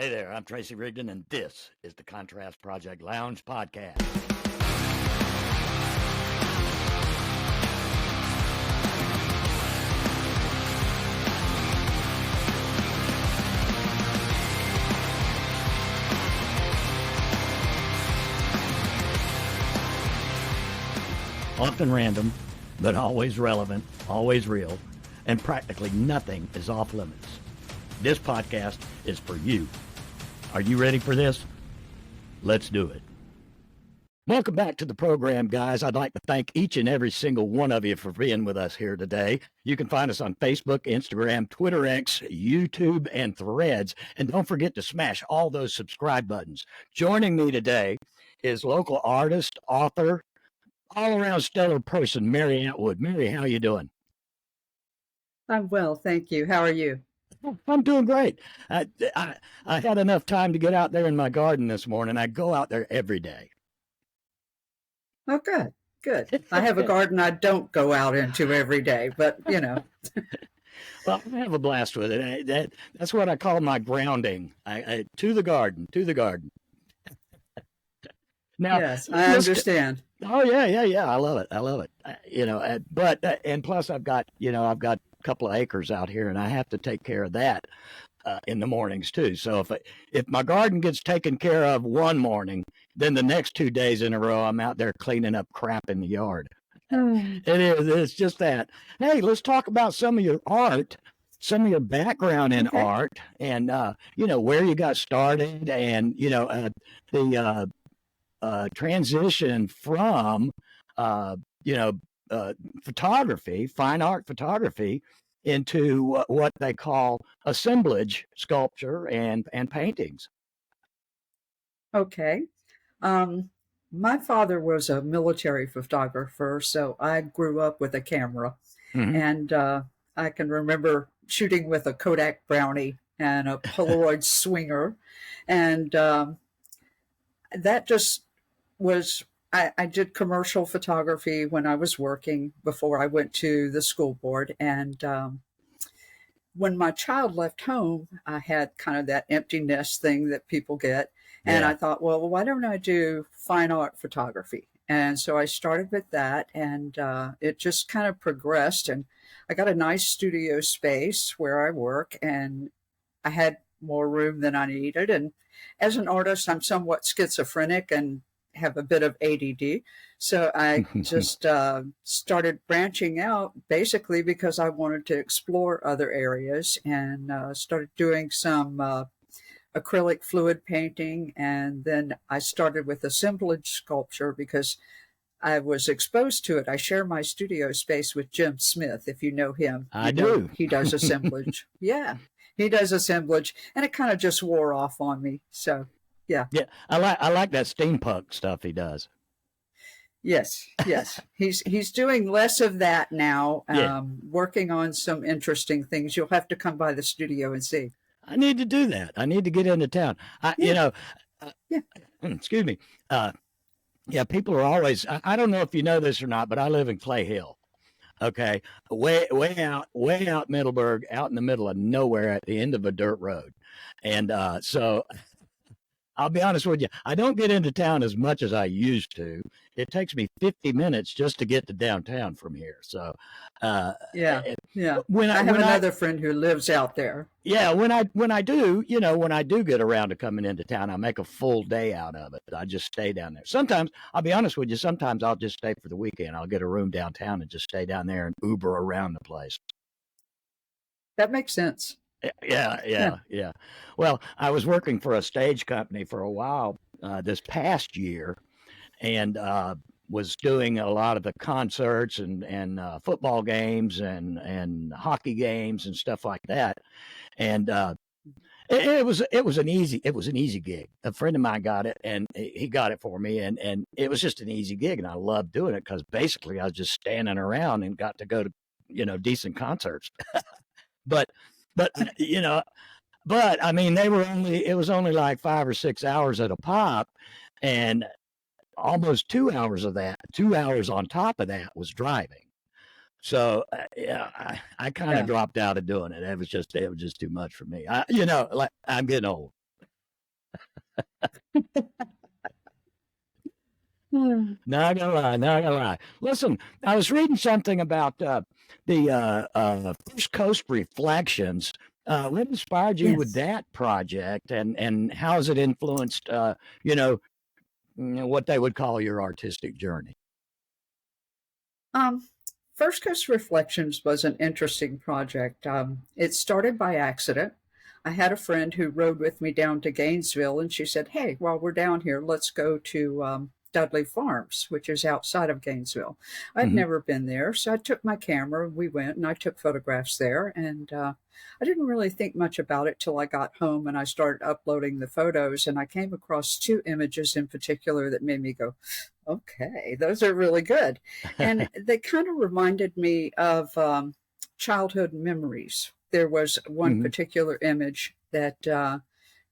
Hey there, I'm Tracy Rigdon, and this is the Contrast Project Lounge podcast. Often random, but always relevant, always real, and practically nothing is off limits. This podcast is for you. Are you ready for this? Let's do it. Welcome back to the program, guys. I'd like to thank each and every single one of you for being with us here today. You can find us on Facebook, Instagram, Twitter X, YouTube, and Threads. And don't forget to smash all those subscribe buttons. Joining me today is local artist, author, all-around stellar person, Mary Atwood. Mary, how you doing? I'm well, thank you. How are you? I'm doing great. I had enough time to get out there in my garden this morning. I go out there every day. Oh, good, good. I have a garden I don't go out into every day, but you know. Well, I have a blast with it. That's what I call my grounding. To the garden. Now, yes, I understand. Oh yeah. I love it. And plus I've got a couple of acres out here, and I have to take care of that in the mornings too. So if my garden gets taken care of one morning, then the next 2 days in a row, I'm out there cleaning up crap in the yard. It's just that. Hey, let's talk about some of your art, some of your background in art, and where you got started, and the transition from photography, fine art photography, into what they call assemblage sculpture and paintings. Okay. My father was a military photographer, so I grew up with a camera. Mm-hmm. And I can remember shooting with a Kodak Brownie and a Polaroid Swinger. And that just was, I did commercial photography when I was working before I went to the school board. And when my child left home, I had kind of that empty nest thing that people get. And I thought, well, why don't I do fine art photography? And so I started with that, and it just kind of progressed. And I got a nice studio space where I work, and I had more room than I needed. And as an artist, I'm somewhat schizophrenic and have a bit of ADD. So I just started branching out basically because I wanted to explore other areas, and started doing some acrylic fluid painting. And then I started with assemblage sculpture because I was exposed to it. I share my studio space with Jim Smith, if you know him. I do. He does assemblage. Yeah, he does assemblage, and it kind of just wore off on me. So yeah. I like that steampunk stuff he does. Yes. He's doing less of that now, working on some interesting things. You'll have to come by the studio and see. I need to do that. I need to get into town. Excuse me. People are always, I don't know if you know this or not, but I live in Clay Hill. Okay. Way out Middleburg, out in the middle of nowhere at the end of a dirt road. And so I'll be honest with you, I don't get into town as much as I used to. It takes me 50 minutes just to get to downtown from here. So, When I have another friend who lives out there. Yeah, when I do get around to coming into town, I make a full day out of it. I just stay down there. Sometimes, I'll be honest with you, sometimes I'll just stay for the weekend. I'll get a room downtown and just stay down there and Uber around the place. That makes sense. Yeah. Well, I was working for a stage company for a while this past year, and was doing a lot of the concerts and football games and hockey games and stuff like that. And it was an easy gig. A friend of mine got it, and he got it for me, and it was just an easy gig, and I loved doing it because basically I was just standing around and got to go to decent concerts. But I mean, it was only like 5 or 6 hours at a pop, and almost 2 hours of that, 2 hours on top of that was driving. So I kind of dropped out of doing it. It was just too much for me. I'm getting old. Not gonna lie, not gonna lie. Listen, I was reading something about the First Coast Reflections. What inspired you with Yes. that project, and how has it influenced, you know, what they would call your artistic journey? Um, First Coast Reflections was an interesting project. It started by accident. I had a friend who rode with me down to Gainesville, and she said, "Hey, while we're down here, let's go to Dudley Farms, which is outside of Gainesville." I'd Hmm. never been there, so I took my camera. We went and I took photographs there, and I didn't really think much about it till I got home and I started uploading the photos. And I came across two images in particular that made me go, "Okay, those are really good." And they kind of reminded me of childhood memories. There was one Hmm. particular image that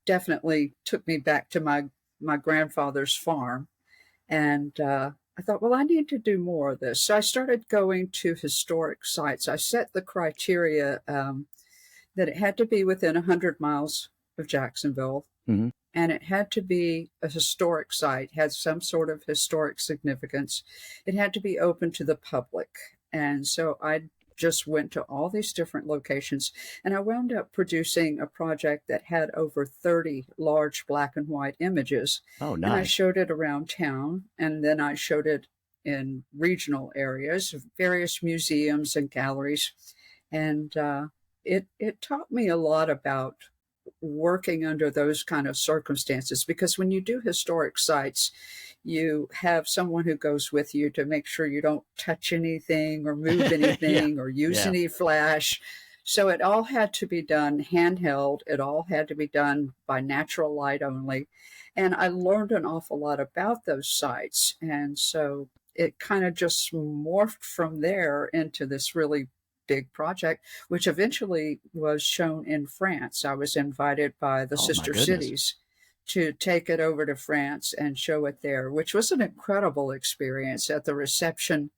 definitely took me back to my grandfather's farm, and I thought, well, I need to do more of this. So I started going to historic sites. I set the criteria that it had to be within 100 miles of Jacksonville, Hmm. and it had to be a historic site, had some sort of historic significance. It had to be open to the public. And so I just went to all these different locations, and I wound up producing a project that had over 30 large black and white images. Oh, And I nice. showed it around town, and then I showed it in regional areas, various museums and galleries. And it taught me a lot about working under those kind of circumstances, because when you do historic sites, you have someone who goes with you to make sure you don't touch anything or move Yeah, anything or use yeah. any flash. So it all had to be done handheld. It all had to be done by natural light only. And I learned an awful lot about those sites. And so it kind of just morphed from there into this really big project, which eventually was shown in France. I was invited by the Oh, my sister goodness. cities to take it over to France and show it there, which was an incredible experience. At the reception,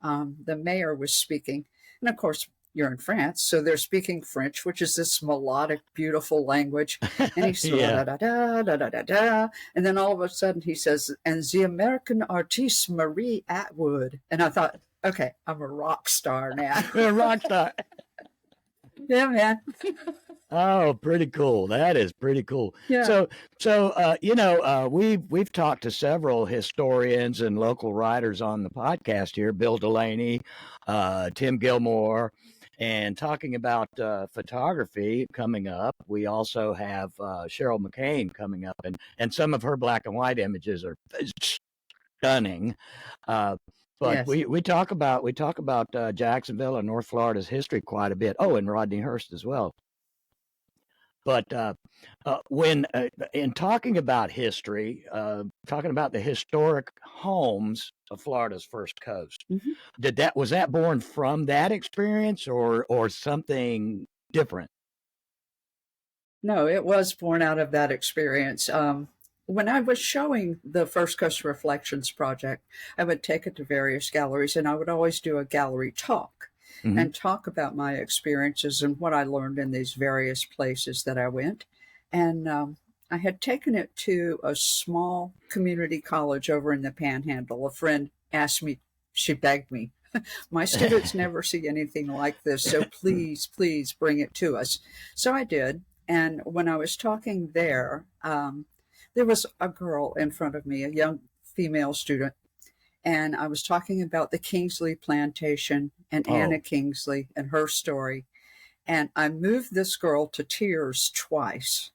the mayor was speaking. And of course, you're in France, so they're speaking French, which is this melodic, beautiful language. And he's da Yeah. da da da da da da da. And then all of a sudden he says, "And the American artiste Marie Atwood." And I thought, okay, I'm a rock star now. Rock star. Yeah, man. Oh, pretty cool. That is pretty cool. Yeah. So, we've talked to several historians and local writers on the podcast here, Bill Delaney, Tim Gilmore, and talking about photography coming up. We also have Cheryl McCain coming up, and some of her black and white images are stunning. Uh, but Yes. we talk about Jacksonville and North Florida's history quite a bit. Oh, and Rodney Hurst as well. But when in talking about history, talking about the historic homes of Florida's first coast, Mhm. was that born from that experience or something different? No, it was born out of that experience. When I was showing the First Coast Reflections project, I would take it to various galleries, and I would always do a gallery talk Hmm. and talk about my experiences and what I learned in these various places that I went. And I had taken it to a small community college over in the Panhandle. A friend asked me, she begged me, "My students never see anything like this, so please, please bring it to us." So I did. And when I was talking there, there was a girl in front of me, a young female student, and I was talking about the Kingsley plantation and Anna Oh. Kingsley and her story. And I moved this girl to tears twice.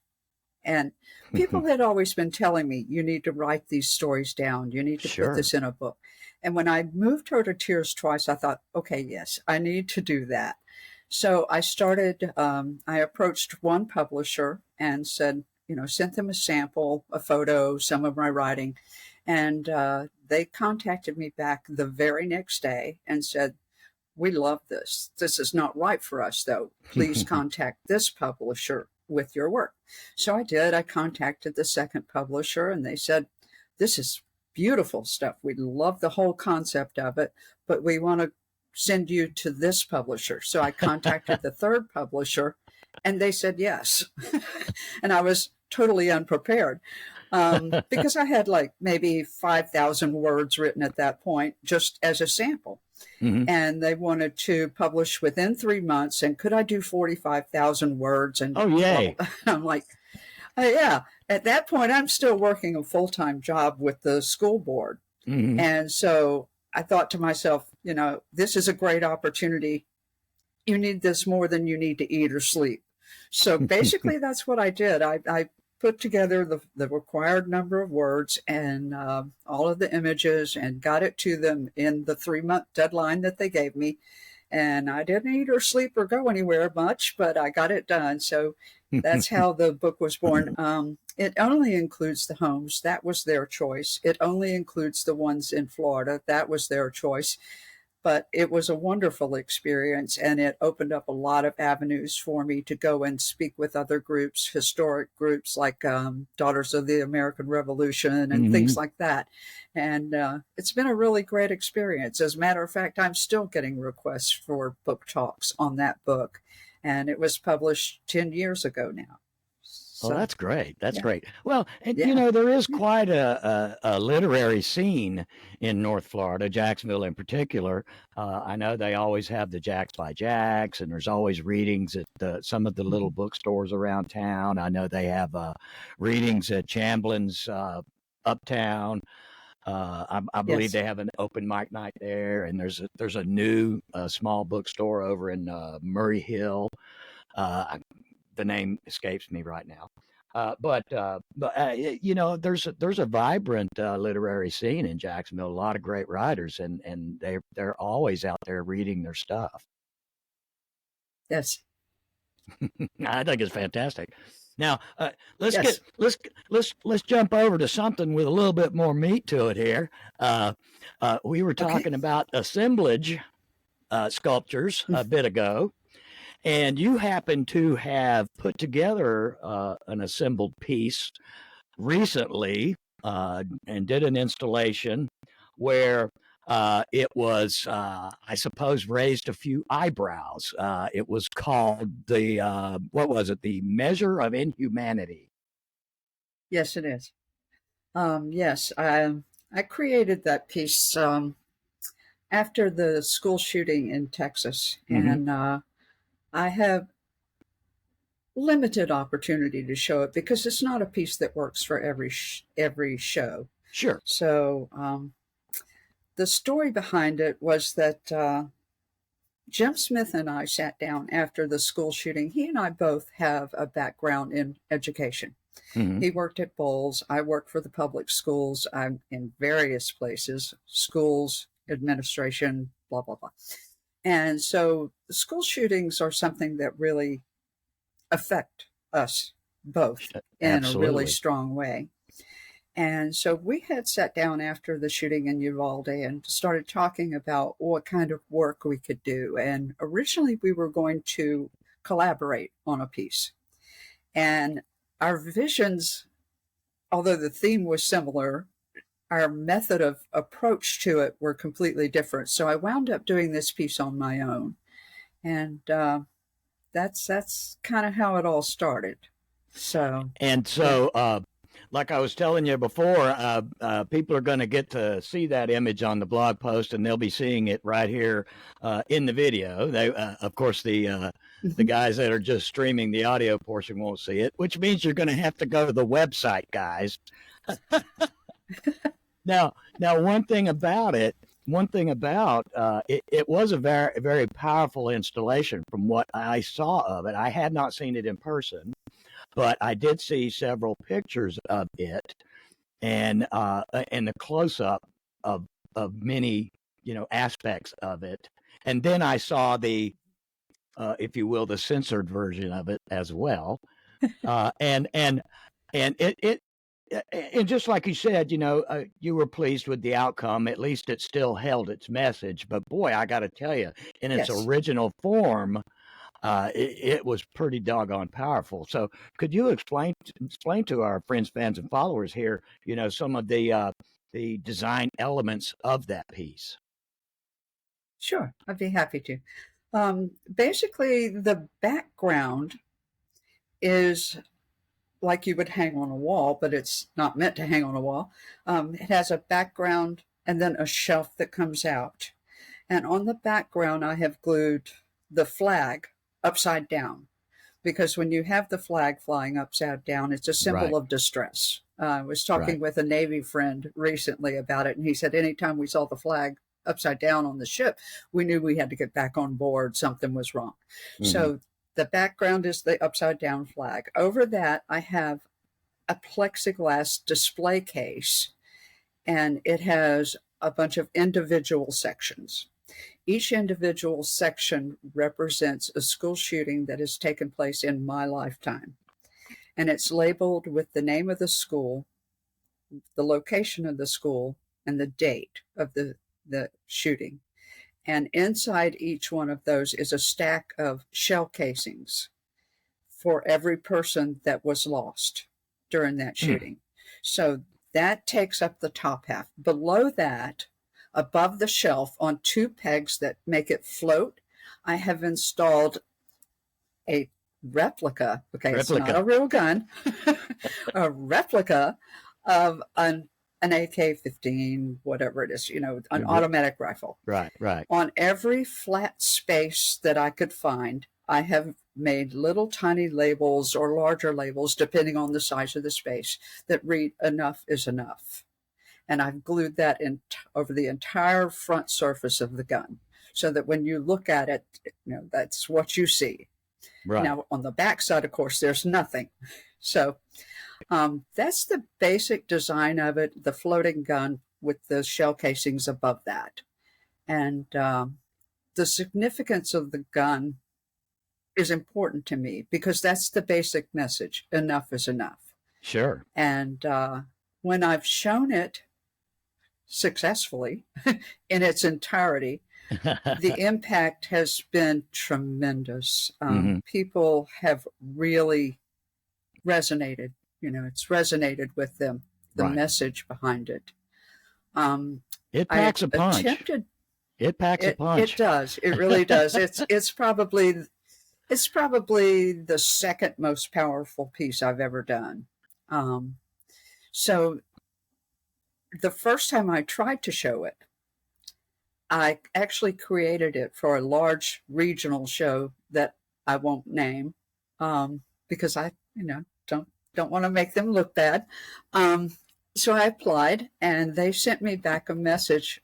And people had always been telling me, "You need to write these stories down. You need to put Sure. this in a book." And when I moved her to tears twice, I thought, okay, yes, I need to do that. So I started, I approached one publisher and said, sent them a sample, a photo, some of my writing. And they contacted me back the very next day and said, "We love this. This is not right for us, though. Please contact this publisher with your work." So I did. I contacted the second publisher, and they said, "This is beautiful stuff. We love the whole concept of it, but we want to send you to this publisher." So I contacted the third publisher, And they said yes. And I was totally unprepared because I had like maybe 5,000 words written at that point, just as a sample. Mm-hmm. And they wanted to publish within 3 months. And could I do 45,000 words? And Oh, yay. I'm like, yeah. At that point, I'm still working a full-time job with the school board. Mm-hmm. And so I thought to myself, this is a great opportunity. You need this more than you need to eat or sleep. So basically, that's what I did. I put together the required number of words and all of the images and got it to them in the 3-month deadline that they gave me. And I didn't eat or sleep or go anywhere much, but I got it done. So that's how the book was born. It only includes the homes. That was their choice. It only includes the ones in Florida. That was their choice. But it was a wonderful experience, and it opened up a lot of avenues for me to go and speak with other groups, historic groups like Daughters of the American Revolution and things like that. And it's been a really great experience. As a matter of fact, I'm still getting requests for book talks on that book, and it was published 10 years ago now. So, that's great. That's great. Well, and, Yeah. there is quite a literary scene in North Florida, Jacksonville in particular. I know they always have the Jacks by Jacks, and there's always readings at some of the little bookstores around town. I know they have readings at Chamblin's Uptown. I believe Yes. they have an open mic night there, and there's a new small bookstore over in Murray Hill. The name escapes me right now. But there's a vibrant literary scene in Jacksonville. A lot of great writers, and they're always out there reading their stuff. Yes. I think it's fantastic. Now let's Yes. let's jump over to something with a little bit more meat to it here. We were talking about assemblage sculptures a bit ago. And you happen to have put together an assembled piece recently and did an installation where it was, I suppose, raised a few eyebrows. It was called what was it? The Measure of Inhumanity. Yes, it is. Yes, I created that piece after the school shooting in Texas, and I have limited opportunity to show it because it's not a piece that works for every show. Sure. So the story behind it was that Jim Smith and I sat down after the school shooting. He and I both have a background in education. He worked at Bowles. I worked for the public schools. I'm in various places, schools, administration, blah, blah, blah. And so the school shootings are something that really affect us both in a really strong way. And so we had sat down after the shooting in Uvalde and started talking about what kind of work we could do. And originally we were going to collaborate on a piece. And our visions, although the theme was similar, our method of approach to it were completely different. So I wound up doing this piece on my own. And that's kind of how it all started. So like I was telling you before, people are going to get to see that image on the blog post, and they'll be seeing it right here in the video. They, of course, the guys that are just streaming the audio portion won't see it, which means you're going to have to go to the website, guys. Now, one thing about it was a very, very powerful installation from what I saw of it. I had not seen it in person, but I did see several pictures of it and the close-up of many, aspects of it. And then I saw the, if you will, the censored version of it as well. And just like you said, you were pleased with the outcome. At least it still held its message. But boy, I got to tell you, in its original form, it was pretty doggone powerful. So, could you explain to our friends, fans, and followers here, some of the design elements of that piece? Sure, I'd be happy to. Basically, the background is like you would hang on a wall, but it's not meant to hang on a wall. It has a background and then a shelf that comes out. And on the background, I have glued the flag upside down, because when you have the flag flying upside down, it's a symbol Right. of distress. I was talking Right. with a Navy friend recently about it, and he said anytime we saw the flag upside down on the ship, we knew we had to get back on board. Something was wrong. So the background is the upside down flag. Over that, I have a plexiglass display case, and it has a bunch of individual sections. Each individual section represents a school shooting that has taken place in my lifetime. And it's labeled with the name of the school, the location of the school, and the date of the shooting. And inside each one of those is a stack of shell casings for every person that was lost during that shooting. So that takes up the top half. Below that, above the shelf on two pegs that make it float, I have installed a replica. Okay, it's not a real gun, a replica of an AK-15, whatever it is, an automatic rifle. Right, right. On every flat space that I could find, I have made little tiny labels or larger labels, depending on the size of the space, that read "enough is enough." And I've glued that over the entire front surface of the gun, so that when you look at it, that's what you see. Right. Now, on the back side, of course, there's nothing. So that's the basic design of it, the floating gun with the shell casings above that. And the significance of the gun is important to me, because that's the basic message. Enough is enough. Sure. And when I've shown it successfully in its entirety, the impact has been tremendous. People have really resonated. It's resonated with them, the message behind it. It packs a punch. It packs a punch. It does. It really does. It's probably the second most powerful piece I've ever done. So the first time I tried to show it, I actually created it for a large regional show that I won't name, because I, don't want to make them look bad. So I applied, and they sent me back a message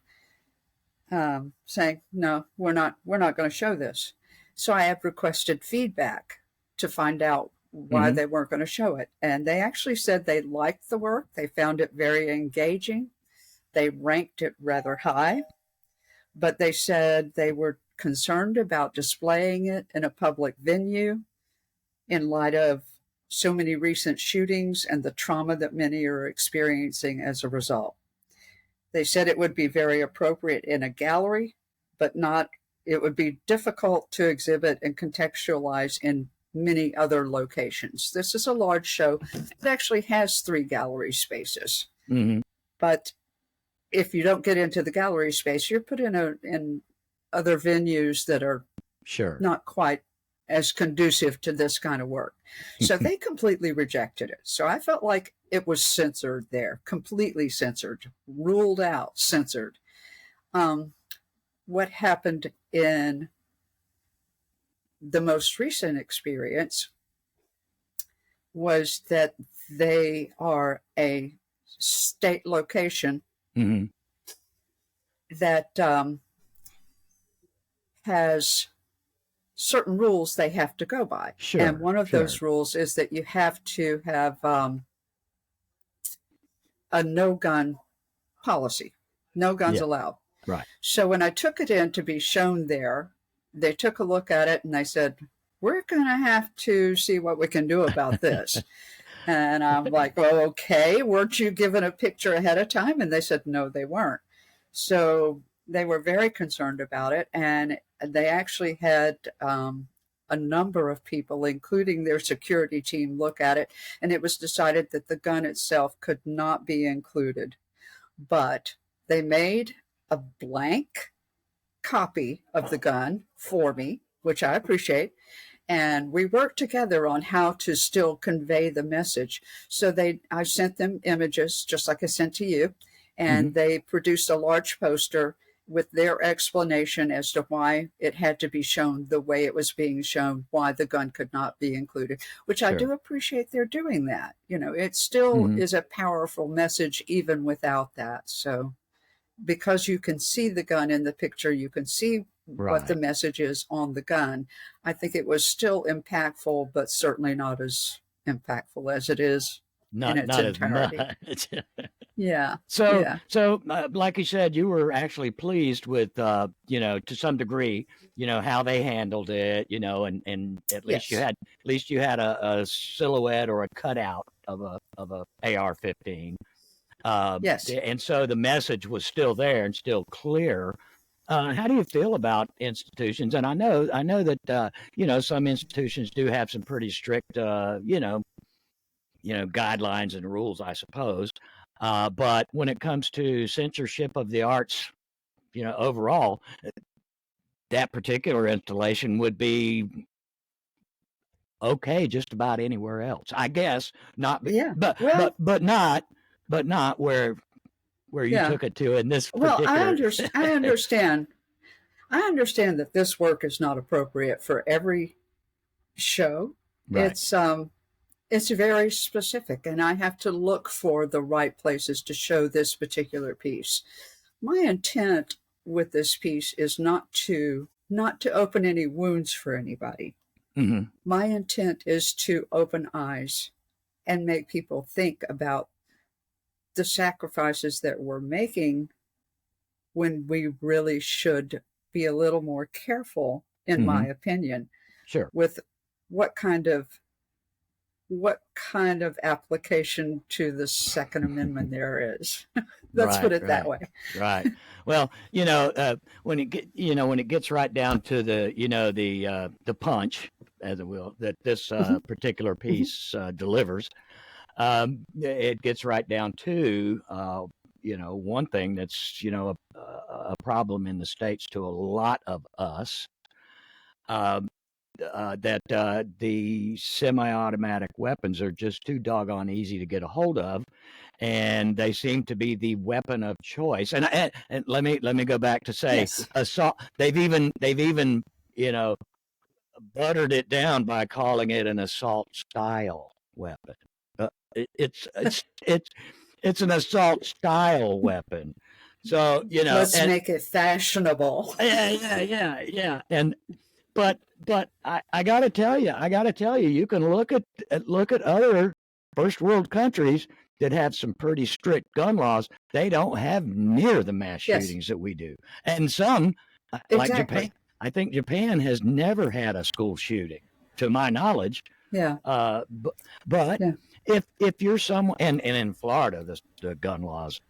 saying, "No, we're not going to show this." So I have requested feedback to find out why they weren't going to show it, and they actually said they liked the work. They found it very engaging. They ranked it rather high. But they said they were concerned about displaying it in a public venue in light of so many recent shootings and the trauma that many are experiencing as a result. They said it would be very appropriate in a gallery, but it would be difficult to exhibit and contextualize in many other locations. This is a large show. It actually has 3 gallery spaces. But if you don't get into the gallery space, you're put in other venues that are not quite as conducive to this kind of work. So they completely rejected it. So I felt like it was censored there, completely censored, ruled out, censored. What happened in the most recent experience was that they are a state location that has certain rules they have to go by. And one of those rules is that you have to have a no-gun policy. No guns allowed. Right. So when I took it in to be shown there, they took a look at it and they said, "We're going to have to see what we can do about this." And I'm like, "Well, okay, weren't you given a picture ahead of time?" And they said, no, they weren't. So they were very concerned about it. And they actually had a number of people, including their security team, look at it. And it was decided that the gun itself could not be included. But they made a blank copy of the gun for me, which I appreciate. and we worked together on how to still convey the message. So I sent them images, just like I sent to you, and they produced a large poster with their explanation as to why it had to be shown the way it was being shown, why the gun could not be included, which I do appreciate they're doing that. It still is a powerful message even without that. So because you can see the gun in the picture, you can see what the message is on the gun. I think it was still impactful, but certainly not as impactful as it is in its entirety. As much. Yeah. So like you said, you were actually pleased with, to some degree, how they handled it, and at least you had a silhouette or a cutout of a AR-15. Yes. And so the message was still there and still clear. How do you feel about institutions? And I know that some institutions do have some pretty strict guidelines and rules, I suppose. But when it comes to censorship of the arts, overall, that particular installation would be okay just about anywhere else, I guess. Not, but not where you took it to in this particular. Well, I understand. I understand that this work is not appropriate for every show. Right. It's very specific, and I have to look for the right places to show this particular piece. My intent with this piece is not to open any wounds for anybody. My intent is to open eyes and make people think about the sacrifices that we're making when we really should be a little more careful, in my opinion, with what kind of application to the Second Amendment there is. Let's put it that way. Right. Well, when it gets right down to the punch, as it will, that this particular piece delivers, it gets right down to one thing that's a problem in the States to a lot of us, that the semi-automatic weapons are just too doggone easy to get a hold of, and they seem to be the weapon of choice. And let me go back to say, assault. They've even buttered it down by calling it an assault style weapon. It's an assault style weapon. So let's make it fashionable. Yeah. But I gotta tell you, you can look at other first world countries that have some pretty strict gun laws. They don't have near the mass shootings that we do, and some like Japan. I think Japan has never had a school shooting, to my knowledge. Yeah. But if you're someone, and in Florida, the gun laws,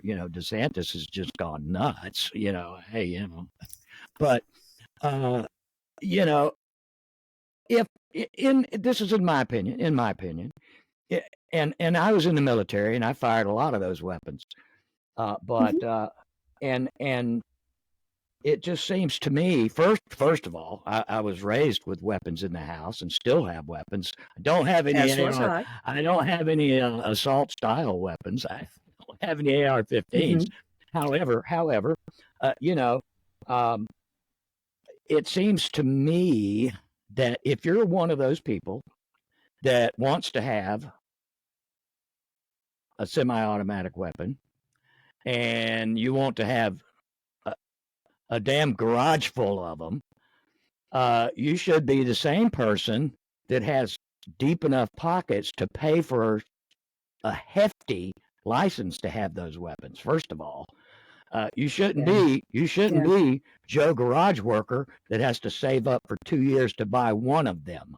DeSantis has just gone nuts. But if this is in my opinion, and I was in the military and I fired a lot of those weapons, but and it just seems to me, first of all, I was raised with weapons in the house and still have weapons. I don't have any. I don't have any assault style weapons. I don't have any AR-15s. However, it seems to me that if you're one of those people that wants to have a semi-automatic weapon and you want to have a damn garage full of them, you should be the same person that has deep enough pockets to pay for a hefty license to have those weapons. First of all, you shouldn't be Joe Garage Worker that has to save up for 2 years to buy one of them.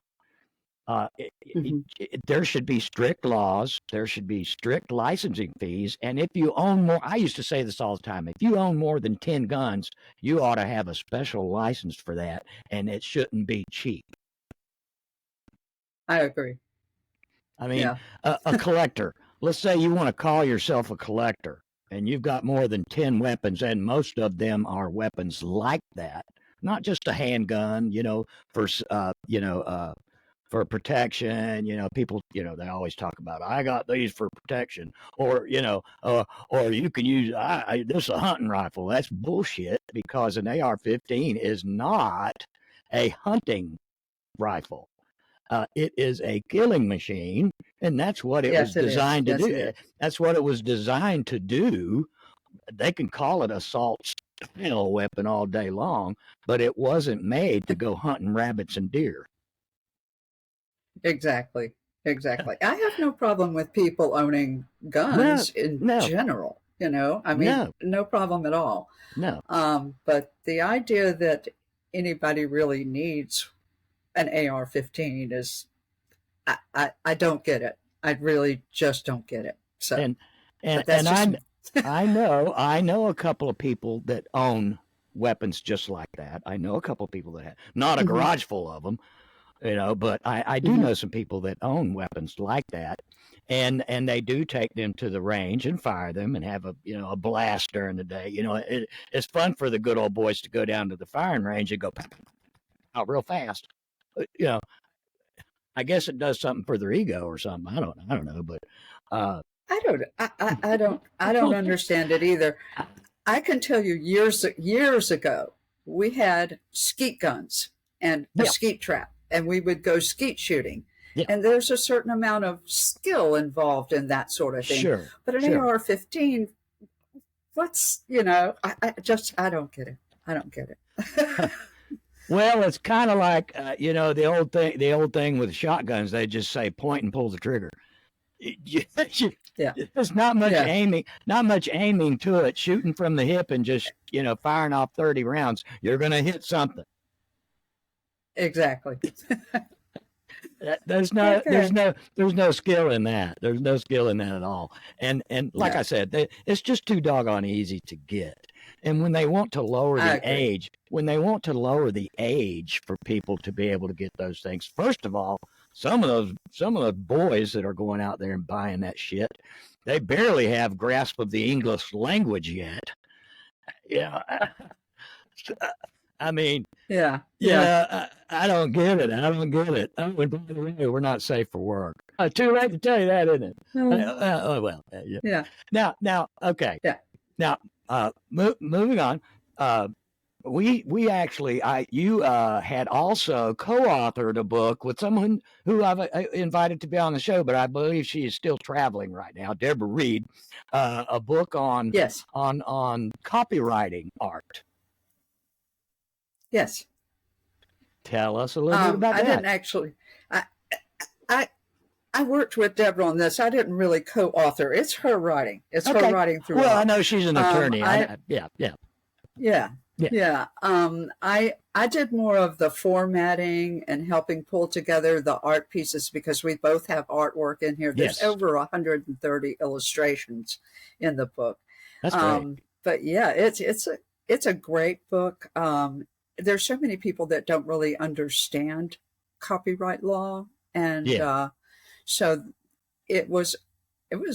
There should be strict laws. There should be strict licensing fees. And if you own more, I used to say this all the time, if you own more than 10 guns, you ought to have a special license for that, and it shouldn't be cheap. I agree. I mean, a collector, let's say you want to call yourself a collector, and you've got more than 10 weapons, and most of them are weapons like that. not just a handgun, for for protection. People, they always talk about, I got these for protection, or or you can use this is a hunting rifle. That's bullshit, because an AR-15 is not a hunting rifle. It is a killing machine, and that's what it was designed to do. That's what it was designed to do. They can call it assault style weapon all day long, but it wasn't made to go hunting rabbits and deer. Exactly. I have no problem with people owning guns in general. I mean, no problem at all. No. But the idea that anybody really needs an AR-15 is, I don't get it. I really just don't get it. So, I know a couple of people that own weapons just like that. I know a couple of people that have, not a garage full of them, but I do know some people that own weapons like that, and they do take them to the range and fire them and have a blast during the day. It's fun for the good old boys to go down to the firing range and go out real fast. I guess it does something for their ego or something. I don't know, but I don't understand it either. I can tell you years ago, we had skeet guns and a skeet trap, and we would go skeet shooting. Yeah. And there's a certain amount of skill involved in that sort of thing. Sure. But an AR-15, what's, I don't get it. I don't get it. Well, it's kind of like, the old thing with shotguns. They just say point and pull the trigger. There's not much aiming to it. Shooting from the hip and just, firing off 30 rounds, you're going to hit something. Exactly. There's no skill in that. There's no skill in that at all. And like I said, it's just too doggone easy to get. And when they want to lower the age for people to be able to get those things, first of all, some of those boys that are going out there and buying that shit, they barely have grasp of the English language yet. I mean, I don't get it. Oh, and by the way, we're not safe for work. Too late to tell you that, isn't it? Yeah. Now, okay. Yeah. Now, moving on. We actually, you had also co-authored a book with someone who I've invited to be on the show, but I believe she is still traveling right now, Deborah Reed, a book on copywriting art. Yes. Tell us a little bit about that. I didn't actually. I worked with Deborah on this. I didn't really co-author. It's her writing. It's her writing throughout. Well, I know she's an attorney. Yeah. I did more of the formatting and helping pull together the art pieces, because we both have artwork in here. There's over 130 illustrations in the book. That's great. But yeah, it's a great book. There's so many people that don't really understand copyright law, and so it was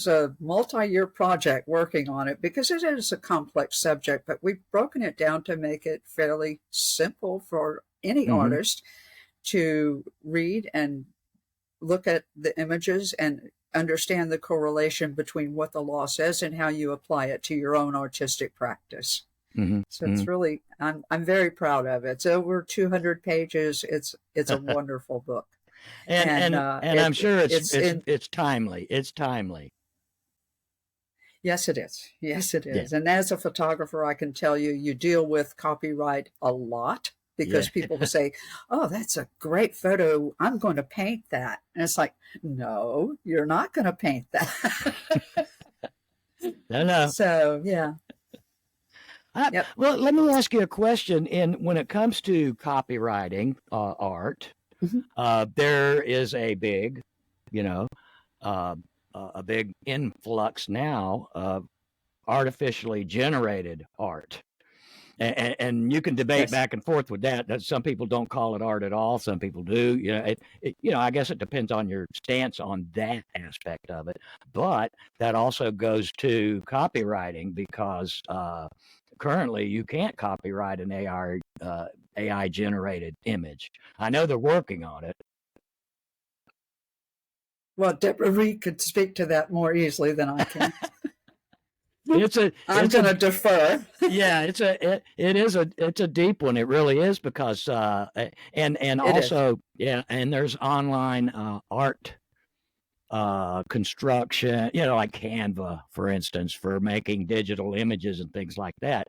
a multi-year project working on it, because it is a complex subject, but we've broken it down to make it fairly simple for any artist to read and look at the images and understand the correlation between what the law says and how you apply it to your own artistic practice. So it's really, I'm very proud of it. It's over 200 pages. It's a wonderful book. And I'm sure it's timely. It's timely. Yes, it is. Yes, it is. Yeah. And as a photographer, I can tell you, you deal with copyright a lot, because people will say, oh, that's a great photo. I'm going to paint that. And it's like, no, you're not going to paint that. No. So, yeah. Well, let me ask you a question. When it comes to copywriting art, there is a big, a big influx now of artificially generated art. And you can debate back and forth with that. Some people don't call it art at all. Some people do. I guess it depends on your stance on that aspect of it. But that also goes to copywriting, because currently you can't copyright an AI generated image. I know they're working on it. Well, Deborah Reed could speak to that more easily than I can. I'm going to defer. Yeah, it's a deep one. It really is, because and also and there's online art construction, like Canva, for instance, for making digital images and things like that.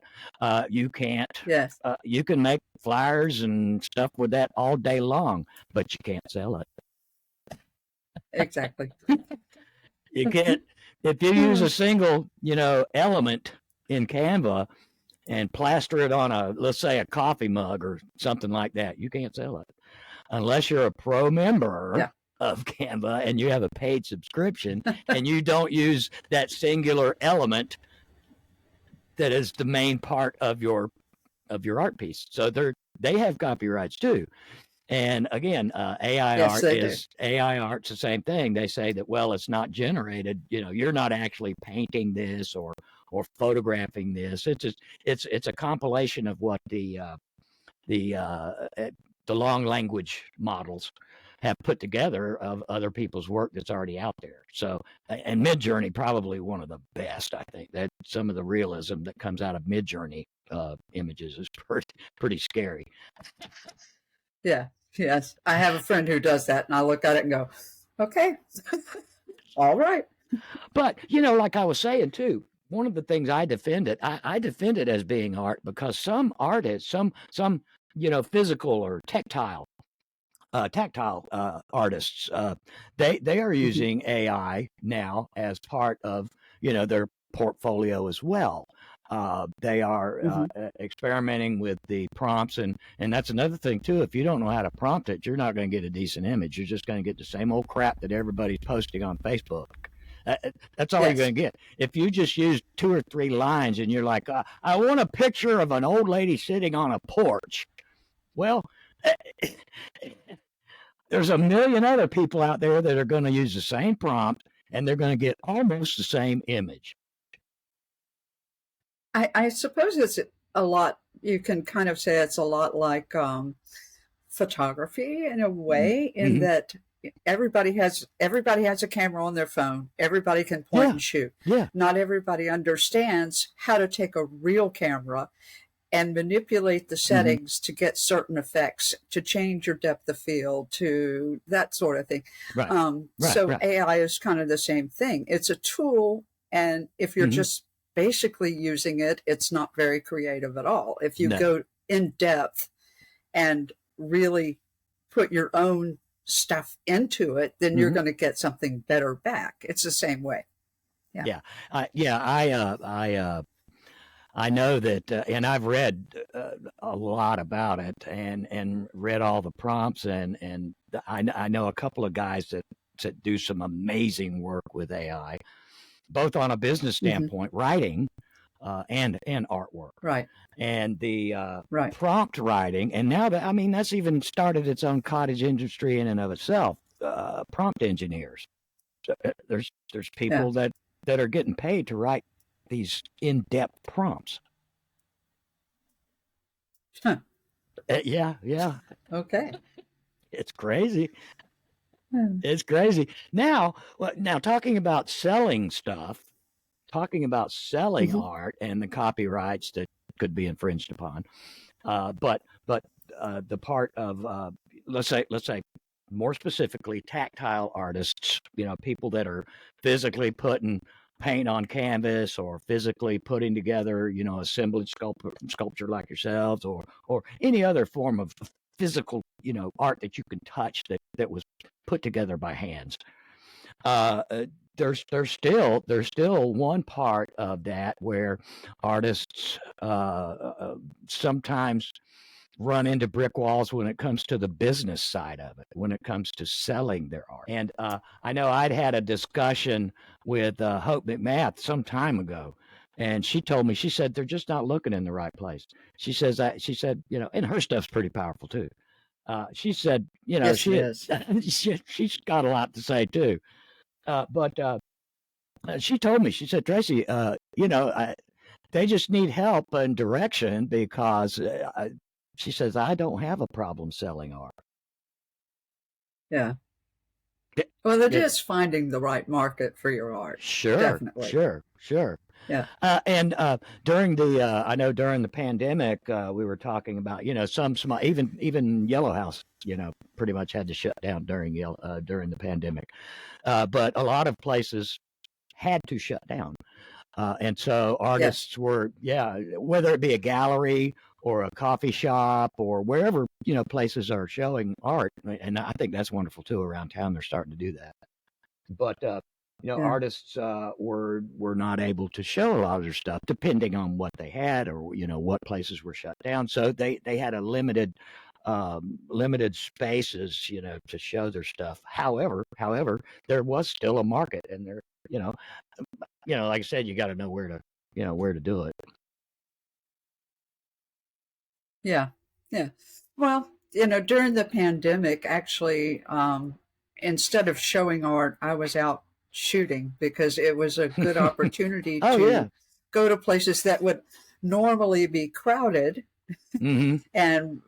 You can't. Yes. You can make flyers and stuff with that all day long, but you can't sell it. Exactly. You can't. If you use a single, element in Canva and plaster it on let's say a coffee mug or something like that, you can't sell it unless you're a pro member of Canva and you have a paid subscription and you don't use that singular element that is the main part of your art piece. So they have copyrights too. And again, AI art's the same thing. They say that, well, it's not generated. You're not actually painting this or photographing this. It's a compilation of what the long language models have put together of other people's work that's already out there. So, and Midjourney, probably one of the best. I think that some of the realism that comes out of Midjourney images is pretty scary. Yeah. Yes. I have a friend who does that, and I look at it and go, okay, all right. But, like I was saying too, one of the things I defend it as being art, because some artists, some physical or tactile artists, they are using AI now as part of, their portfolio as well. They are experimenting with the prompts, and that's another thing too. If you don't know how to prompt it, you're not going to get a decent image. You're just going to get the same old crap that everybody's posting on Facebook. That's all you're going to get. If you just use 2 or 3 lines and you're like, I want a picture of an old lady sitting on a porch. Well, there's a million other people out there that are going to use the same prompt and they're going to get almost the same image. I suppose it's a lot. You can kind of say it's a lot like photography in a way, in that everybody has a camera on their phone. Everybody can point and shoot. Yeah. Not everybody understands how to take a real camera and manipulate the settings to get certain effects, to change your depth of field, to that sort of thing. Right. So AI is kind of the same thing. It's a tool, and if you're just basically using it, it's not very creative at all. If you go in depth and really put your own stuff into it, then you're going to get something better back. It's the same way. Yeah. I know that, and I've read a lot about it and read all the prompts, and I know a couple of guys that do some amazing work with AI, both on a business standpoint, writing and artwork. Right. And the prompt writing, and now that's even started its own cottage industry in and of itself. Prompt engineers. There's people that are getting paid to write these in-depth prompts. Huh. Yeah. Okay. It's crazy. It's crazy. Now talking about selling stuff, talking about selling art and the copyrights that could be infringed upon. But the part of let's say more specifically tactile artists, people that are physically putting paint on canvas or physically putting together, assemblage sculpture like yourselves or any other form of physical, art that you can touch that was put together by hands. There's still one part of that where artists sometimes run into brick walls when it comes to the business side of it, when it comes to selling their art. And I know I'd had a discussion with Hope McMath some time ago, and she told me, she said, they're just not looking in the right place. She said, and her stuff's pretty powerful too. She said, yes, she's got a lot to say too. But she told me, she said, Tracy, they just need help and direction because she says, I don't have a problem selling art. Yeah. Yeah, Well, it yeah, is finding the right market for your art. sure, Definitely. sure. Yeah. And during the, I know during the pandemic, we were talking about, some small, even Yellow House, pretty much had to shut down during the pandemic. But a lot of places had to shut down. And so Yes. artists were, whether it be a gallery or a coffee shop or wherever, places are showing art. And I think that's wonderful too. Around town, they're starting to do that. But, Yeah. artists were not able to show a lot of their stuff depending on what they had or, what places were shut down. So they had a limited spaces, to show their stuff. However, there was still a market, and there, like I said, you got to know where to do it. Yeah. Yeah. Well, during the pandemic, actually, instead of showing art, I was out shooting because it was a good opportunity Oh yeah. to go to places that would normally be crowded Mm-hmm. and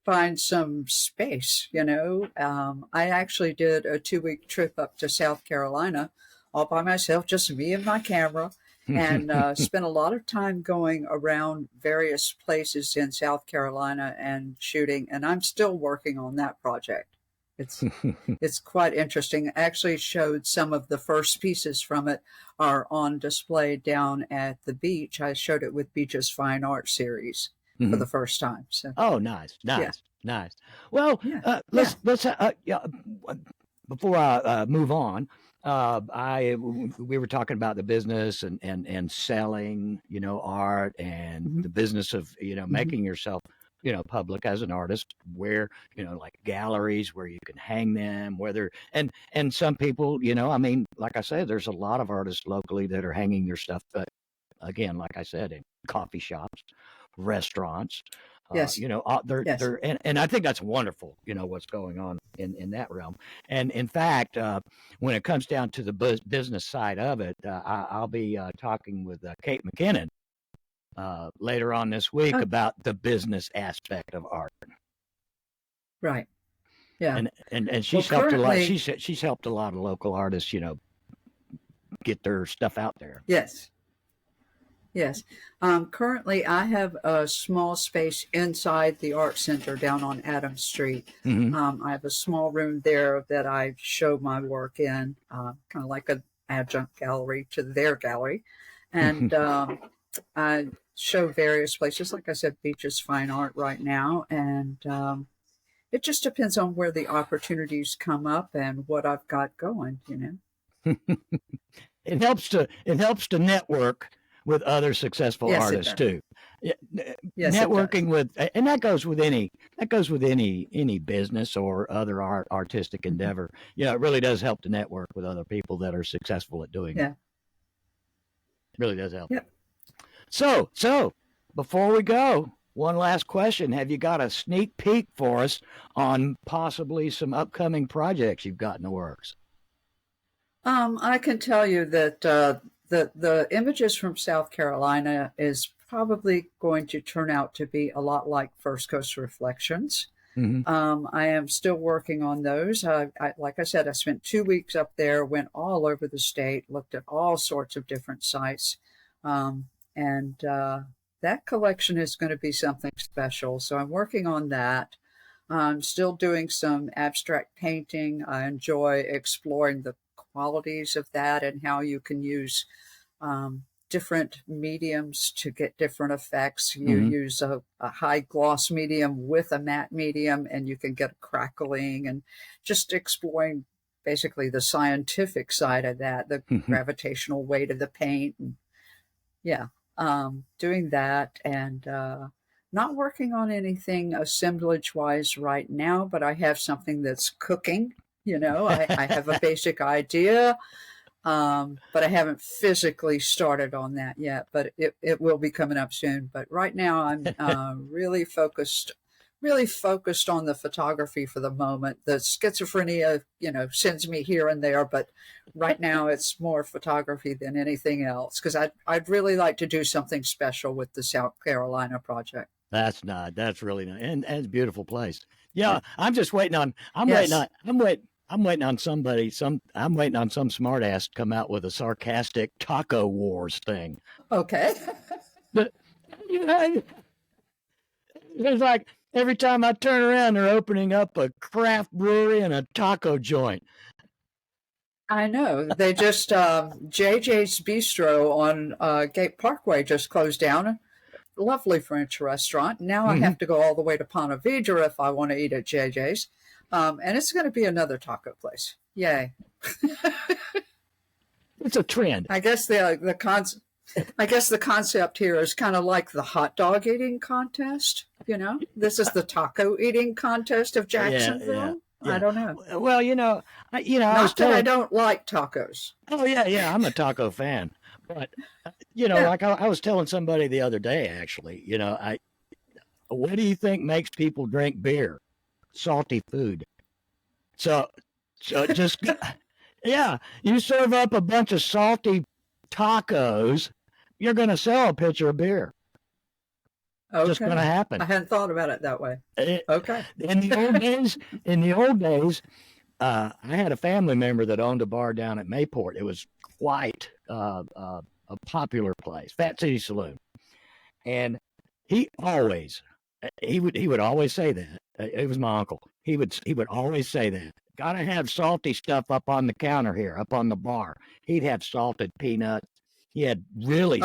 find some space. I actually did a 2-week trip up to South Carolina all by myself, just me and my camera, and spent a lot of time going around various places in South Carolina and shooting. And I'm still working on that project. It's quite interesting. I actually showed some of the first pieces from it are on display down at the beach. I showed it with Beach's Fine Art series for the first time. So Oh, nice. yeah, Well, yeah, yeah. let's before I move on. We were talking about the business and selling, art and Mm-hmm. the business of Mm-hmm. making yourself public as an artist, where like galleries where you can hang them, whether and some people, I mean, like I said, there's a lot of artists locally that are hanging their stuff, but again, like I said, in coffee shops, restaurants. Yes, yes. They're and I think that's wonderful. What's going on in that realm. And in fact, when it comes down to the business side of it, I'll be talking with Kate McKinnon later on this week Oh, about the business aspect of art. right. Yeah. And Well, she's helped a lot. currently, She's helped a lot of local artists, get their stuff out there. yes, yes. Currently, I have a small space inside the art center down on Adams Street. Mm-hmm. I have a small room there that I show my work in, kind of like an adjunct gallery to their gallery. And I show various places, like I said, Beach's Fine Art right now. And it just depends on where the opportunities come up and what I've got going. It helps to network with other successful Yes, it artists does. too. Yes, it does. Networking with, and that goes with any business or other artistic Mhm. endeavor. It really does help to network with other people that are successful at doing it. Yeah. It really does help. Yep. So before we go, one last question: have you got a sneak peek for us on possibly some upcoming projects you've got in the works? I can tell you that the images from South Carolina is probably going to turn out to be a lot like First Coast Reflections. Mm-hmm. I am still working on those. Like I said, I spent 2 weeks up there, went all over the state, looked at all sorts of different sites, and that collection is going to be something special. So I'm working on that. I'm still doing some abstract painting. I enjoy exploring the qualities of that and how you can use different mediums to get different effects. You Mm-hmm. use a high gloss medium with a matte medium, and you can get a crackling, and just exploring basically the scientific side of that, the gravitational weight of the paint. And yeah, doing that and not working on anything assemblage wise right now, but I have something that's cooking. I have a basic idea, but I haven't physically started on that yet, but it will be coming up soon. But right now I'm really focused really focused on the photography for the moment. The schizophrenia, sends me here and there, but right now it's more photography than anything else, because I'd really like to do something special with the South Carolina project. That's really nice. And it's a beautiful place. Yeah. I'm just waiting on, Yes. I'm waiting on somebody, I'm waiting on some smartass to come out with a sarcastic taco wars thing. Okay. But, you know, it's like every time I turn around, they're opening up a craft brewery and a taco joint. I know. They just, JJ's Bistro on Gate Parkway just closed down. Lovely French restaurant. Now I have to go all the way to Ponte Vedra if I want to eat at JJ's. And it's going to be another taco place. Yay. It's a trend. I guess the concept here is kind of like the hot dog eating contest. This is the taco eating contest of Jacksonville. Yeah. I don't know. Well, Not that I don't like tacos. Oh yeah, I'm a taco fan. But like I was telling somebody the other day, actually, what do you think makes people drink beer? Salty food. So just yeah, you serve up a bunch of salty tacos, you're going to sell a pitcher of beer. Okay. Just going to happen. I hadn't thought about it that way. Okay. In the old days, I had a family member that owned a bar down at Mayport. It was quite a popular place, Fat City Saloon, and he would always say that. It was my uncle. He would always say that. Got to have salty stuff up on the counter here, up on the bar. He'd have salted peanuts. He had really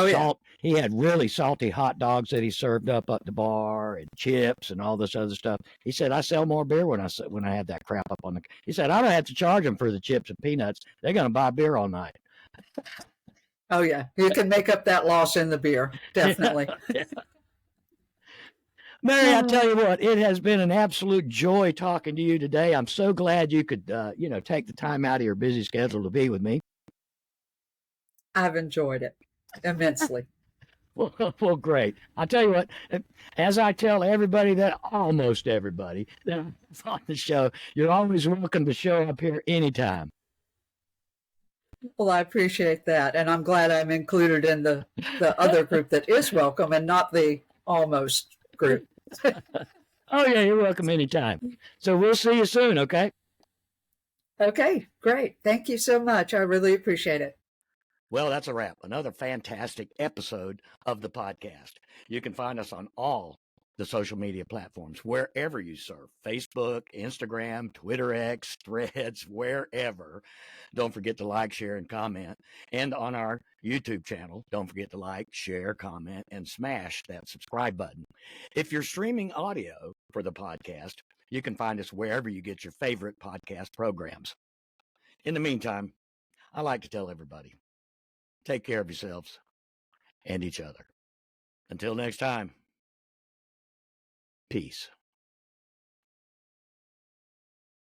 He had really salty hot dogs that he served up at the bar, and chips and all this other stuff. He said, "I sell more beer when I have that crap up on the." He said, "I don't have to charge them for the chips and peanuts. They're going to buy beer all night." Oh yeah, you can make up that loss in the beer, definitely. Yeah. Mary, I tell you what, it has been an absolute joy talking to you today. I'm so glad you could, take the time out of your busy schedule to be with me. I've enjoyed it immensely. Well, great. I'll tell you what, as I tell almost everybody that's on the show, you're always welcome to show up here anytime. Well, I appreciate that. And I'm glad I'm included in the other group that is welcome and not the almost group. Oh, yeah, you're welcome anytime. So we'll see you soon, okay? Okay, great. Thank you so much. I really appreciate it. Well, that's a wrap. Another fantastic episode of the podcast. You can find us on all the social media platforms, wherever you surf, Facebook, Instagram, Twitter X, Threads, wherever. Don't forget to like, share, and comment. And on our YouTube channel, don't forget to like, share, comment, and smash that subscribe button. If you're streaming audio for the podcast, you can find us wherever you get your favorite podcast programs. In the meantime, I like to tell everybody, take care of yourselves and each other. Until next time, peace.